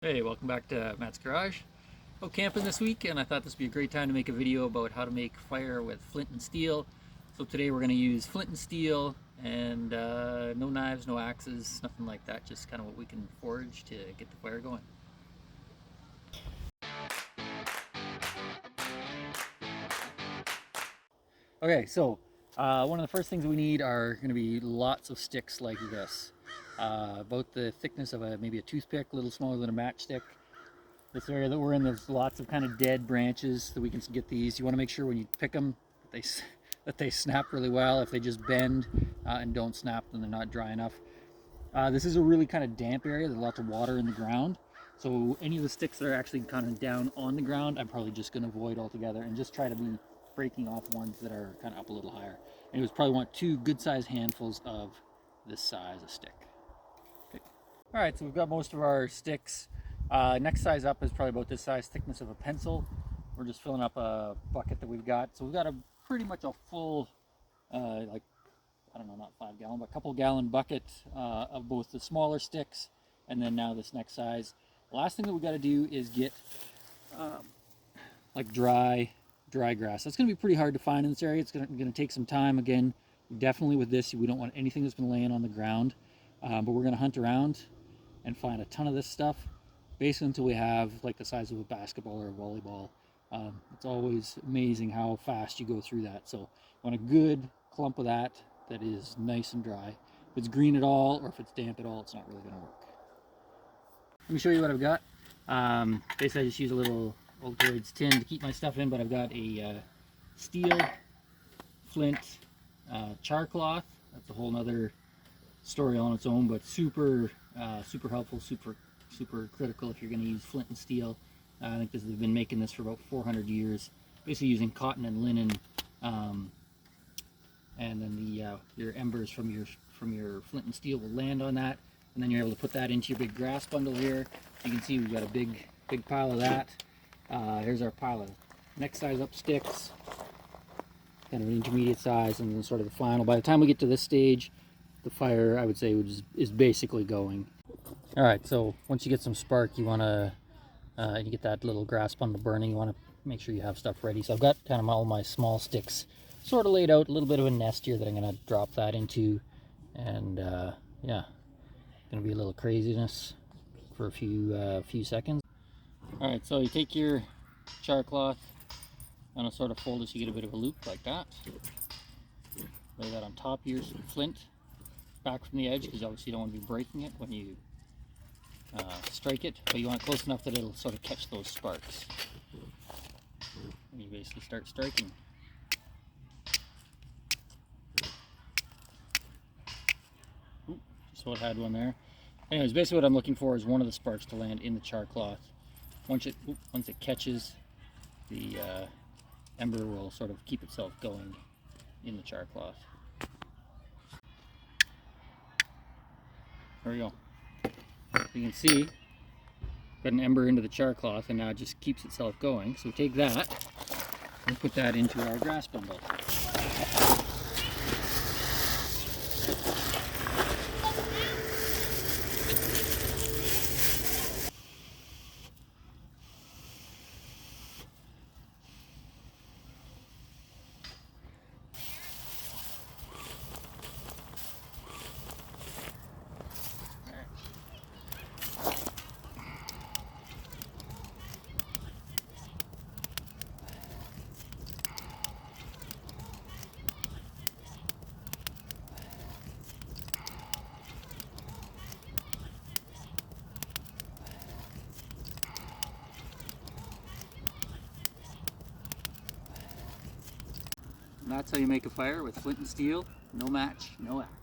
Hey, welcome back to Matt's Garage. Out camping this week, and I thought this would be a great time to make a video about how to make fire with flint and steel. So today we're going to use flint and steel, and no knives, no axes, nothing like that, just kind of what we can forge to get the fire going. Okay, so one of the first things we need are going to be lots of sticks like this. About the thickness of maybe a toothpick, a little smaller than a matchstick. This area that we're in, there's lots of kind of dead branches that we can get these. You want to make sure when you pick them that they snap really well. If they just bend and don't snap, then they're not dry enough. This is a really kind of damp area. There's lots of water in the ground. So any of the sticks that are actually kind of down on the ground, I'm probably just going to avoid altogether and just try to be breaking off ones that are kind of up a little higher. And you probably want two good-sized handfuls of this size of stick. Okay. All right, so we've got most of our sticks. Next size up is probably about this size, thickness of a pencil. We're just filling up a bucket that we've got. So we've got pretty much a full, like, I don't know, not 5 gallon, but a couple gallon bucket of both the smaller sticks and then now this next size. The last thing that we got to do is get like dry grass. That's going to be pretty hard to find in this area. It's going to take some time. Again, definitely with this, we don't want anything that's been laying on the ground, but we're going to hunt around and find a ton of this stuff, basically until we have like the size of a basketball or a volleyball. It's always amazing how fast you go through that. So you want a good clump of that is nice and dry. If it's green at all or if it's damp at all, it's not really going to work. Let me show you what I've got. Basically I just use a little Altoids tin to keep my stuff in, but I've got a steel flint char cloth. That's a whole nother story on its own, but super helpful, super critical if you're going to use flint and steel. I think they've been making this for about 400 years, basically using cotton and linen, and then your embers from your flint and steel will land on that, and then you're able to put that into your big grass bundle here. You can see we've got a big pile of that. Here's our pile of next size up sticks, kind of an intermediate size, and then sort of the final. By the time we get to this stage, the fire, I would say, is basically going. All right, so once you get some spark, you want to, you get that little grass bundle burning, you want to make sure you have stuff ready. So I've got kind of all my small sticks sort of laid out, a little bit of a nest here that I'm going to drop that into, and yeah, going to be a little craziness for a few seconds. All right, so you take your char cloth and sort of fold it so you get a bit of a loop like that. Lay that on top of your flint, back from the edge, because obviously you don't want to be breaking it when you strike it, but you want it close enough that it'll sort of catch those sparks. And you basically start striking. Ooh, just about had one there. Anyways, basically what I'm looking for is one of the sparks to land in the char cloth. Once it catches, the ember will sort of keep itself going in the char cloth. There we go. You can see, got an ember into the char cloth, and now it just keeps itself going. So take that and put that into our grass bundle. And that's how you make a fire with flint and steel, no match, no axe.